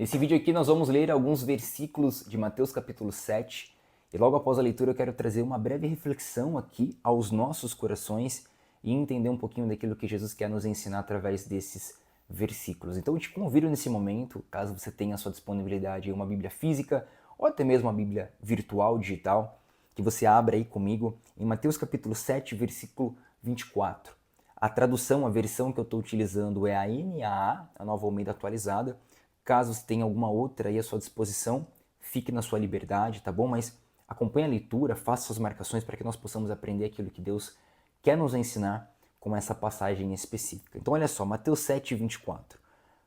Nesse vídeo aqui nós vamos ler alguns versículos de Mateus capítulo 7 e logo após a leitura eu quero trazer uma breve reflexão aqui aos nossos corações e entender um pouquinho daquilo que Jesus quer nos ensinar através desses versículos. Então eu te convido nesse momento, caso você tenha à sua disponibilidade uma Bíblia física ou até mesmo uma Bíblia virtual, digital, que você abra aí comigo em Mateus capítulo 7, versículo 24. A tradução, a versão que eu estou utilizando é a NAA, a Nova Almeida Atualizada. Caso você tenha alguma outra aí à sua disposição, fique na sua liberdade, tá bom? Mas acompanhe a leitura, faça suas marcações para que nós possamos aprender aquilo que Deus quer nos ensinar com essa passagem específica. Então olha só, Mateus 7, 24.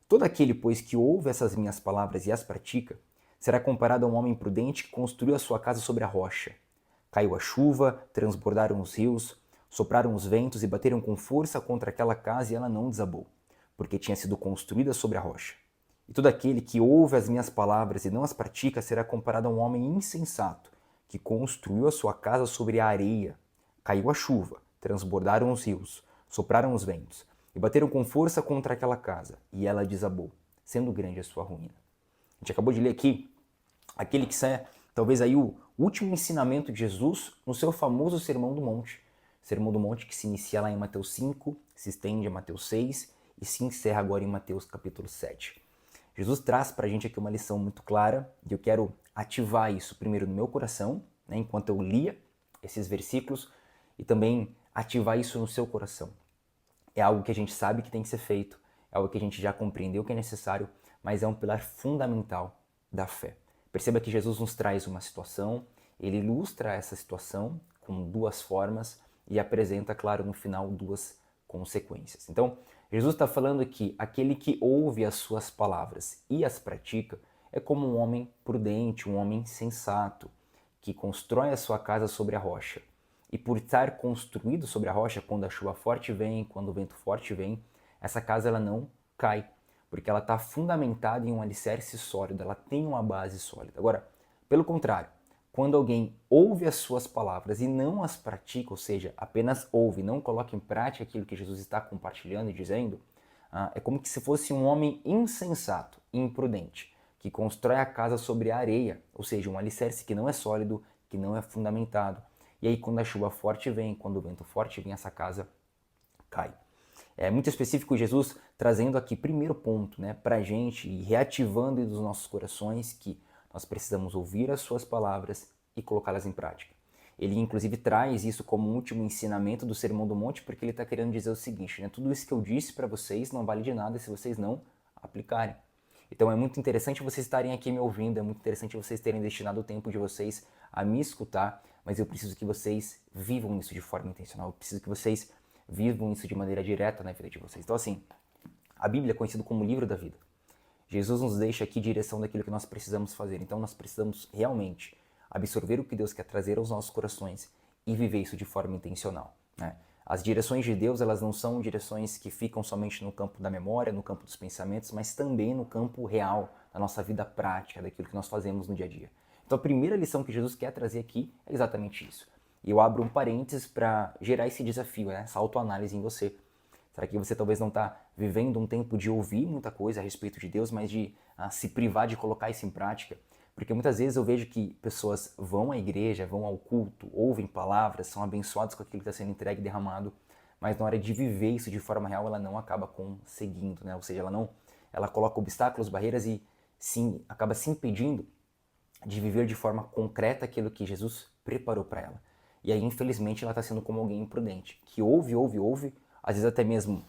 Todo aquele, pois, que ouve essas minhas palavras e as pratica, será comparado a um homem prudente que construiu a sua casa sobre a rocha. Caiu a chuva, transbordaram os rios, sopraram os ventos e bateram com força contra aquela casa e ela não desabou, porque tinha sido construída sobre a rocha. E todo aquele que ouve as minhas palavras e não as pratica será comparado a um homem insensato, que construiu a sua casa sobre a areia. Caiu a chuva, transbordaram os rios, sopraram os ventos, e bateram com força contra aquela casa, e ela desabou, sendo grande a sua ruína. A gente acabou de ler aqui aquele que é talvez aí o último ensinamento de Jesus no seu famoso Sermão do Monte. Sermão do Monte que se inicia lá em Mateus 5, se estende a Mateus 6 e se encerra agora em Mateus capítulo 7. Jesus traz para a gente aqui uma lição muito clara e eu quero ativar isso primeiro no meu coração, né, enquanto eu lia esses versículos, e também ativar isso no seu coração. É algo que a gente sabe que tem que ser feito, é algo que a gente já compreendeu que é necessário, mas é um pilar fundamental da fé. Perceba que Jesus nos traz uma situação, ele ilustra essa situação com duas formas e apresenta, claro, no final duas consequências. Então, Jesus está falando que aquele que ouve as suas palavras e as pratica é como um homem prudente, um homem sensato, que constrói a sua casa sobre a rocha. E por estar construído sobre a rocha, quando a chuva forte vem, quando o vento forte vem, essa casa ela não cai, porque ela está fundamentada em um alicerce sólido, ela tem uma base sólida. Agora, pelo contrário, quando alguém ouve as suas palavras e não as pratica, ou seja, apenas ouve, não coloca em prática aquilo que Jesus está compartilhando e dizendo, é como se fosse um homem insensato, imprudente, que constrói a casa sobre a areia, ou seja, um alicerce que não é sólido, que não é fundamentado. E aí quando a chuva forte vem, quando o vento forte vem, essa casa cai. É muito específico Jesus trazendo aqui primeiro ponto, né, para a gente e reativando dos nossos corações que nós precisamos ouvir as suas palavras e colocá-las em prática. Ele inclusive traz isso como um último ensinamento do Sermão do Monte, porque ele está querendo dizer o seguinte, né, tudo isso que eu disse para vocês não vale de nada se vocês não aplicarem. Então é muito interessante vocês estarem aqui me ouvindo, é muito interessante vocês terem destinado o tempo de vocês a me escutar, mas eu preciso que vocês vivam isso de forma intencional, eu preciso que vocês vivam isso de maneira direta na vida de vocês. Então assim, a Bíblia é conhecida como o livro da vida. Jesus nos deixa aqui direção daquilo que nós precisamos fazer. Então nós precisamos realmente absorver o que Deus quer trazer aos nossos corações e viver isso de forma intencional, né? As direções de Deus, elas não são direções que ficam somente no campo da memória, no campo dos pensamentos, mas também no campo real, da nossa vida prática, daquilo que nós fazemos no dia a dia. Então a primeira lição que Jesus quer trazer aqui é exatamente isso. E eu abro um parênteses para gerar esse desafio, né? Essa autoanálise em você. Será que você talvez não está vivendo um tempo de ouvir muita coisa a respeito de Deus, mas de se privar de colocar isso em prática? Porque muitas vezes eu vejo que pessoas vão à igreja, vão ao culto, ouvem palavras, são abençoados com aquilo que está sendo entregue e derramado, mas na hora de viver isso de forma real, ela não acaba conseguindo, né? Ou seja, ela coloca obstáculos, barreiras e sim, acaba se impedindo de viver de forma concreta aquilo que Jesus preparou para ela. E aí, infelizmente, ela está sendo como alguém imprudente, que ouve, às vezes até mesmo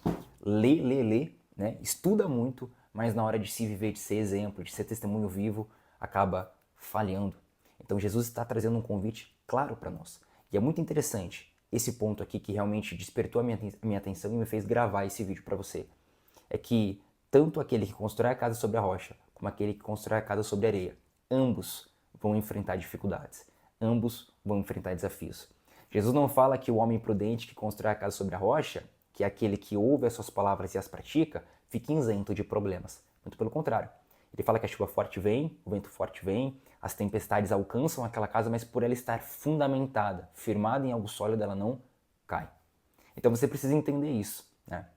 lê, né? Estuda muito, mas na hora de se viver, de ser exemplo, de ser testemunho vivo, acaba falhando. Então Jesus está trazendo um convite claro para nós. E é muito interessante esse ponto aqui que realmente despertou a minha atenção e me fez gravar esse vídeo para você. É que tanto aquele que constrói a casa sobre a rocha, como aquele que constrói a casa sobre a areia, ambos vão enfrentar dificuldades, ambos vão enfrentar desafios. Jesus não fala que o homem prudente que constrói a casa sobre a rocha, que é aquele que ouve as suas palavras e as pratica, fica isento de problemas. Muito pelo contrário. Ele fala que a chuva forte vem, o vento forte vem, as tempestades alcançam aquela casa, mas por ela estar fundamentada, firmada em algo sólido, ela não cai. Então você precisa entender isso, né?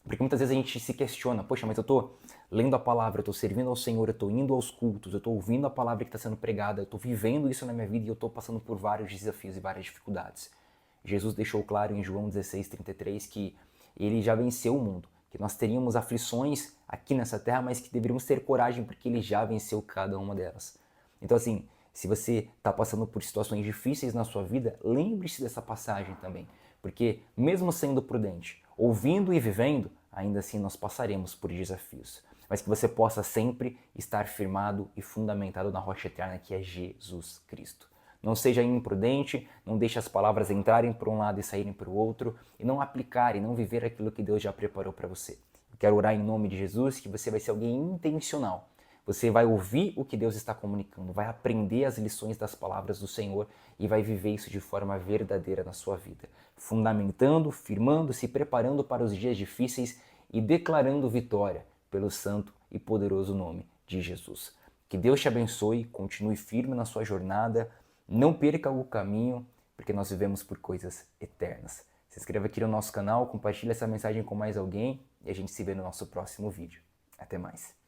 Porque muitas vezes a gente se questiona, poxa, mas eu estou lendo a palavra, eu estou servindo ao Senhor, eu estou indo aos cultos, eu estou ouvindo a palavra que está sendo pregada, eu estou vivendo isso na minha vida e eu estou passando por vários desafios e várias dificuldades. Jesus deixou claro em João 16:33 que ele já venceu o mundo, que nós teríamos aflições aqui nessa terra, mas que deveríamos ter coragem porque ele já venceu cada uma delas. Então assim, se você está passando por situações difíceis na sua vida, lembre-se dessa passagem também, porque mesmo sendo prudente, ouvindo e vivendo, ainda assim nós passaremos por desafios. Mas que você possa sempre estar firmado e fundamentado na rocha eterna que é Jesus Cristo. Não seja imprudente, não deixe as palavras entrarem por um lado e saírem para o outro, e não aplicar e não viver aquilo que Deus já preparou para você. Eu quero orar em nome de Jesus que você vai ser alguém intencional. Você vai ouvir o que Deus está comunicando, vai aprender as lições das palavras do Senhor e vai viver isso de forma verdadeira na sua vida, fundamentando, firmando, se preparando para os dias difíceis e declarando vitória pelo santo e poderoso nome de Jesus. Que Deus te abençoe, continue firme na sua jornada, não perca o caminho, porque nós vivemos por coisas eternas. Se inscreva aqui no nosso canal, compartilhe essa mensagem com mais alguém e a gente se vê no nosso próximo vídeo. Até mais.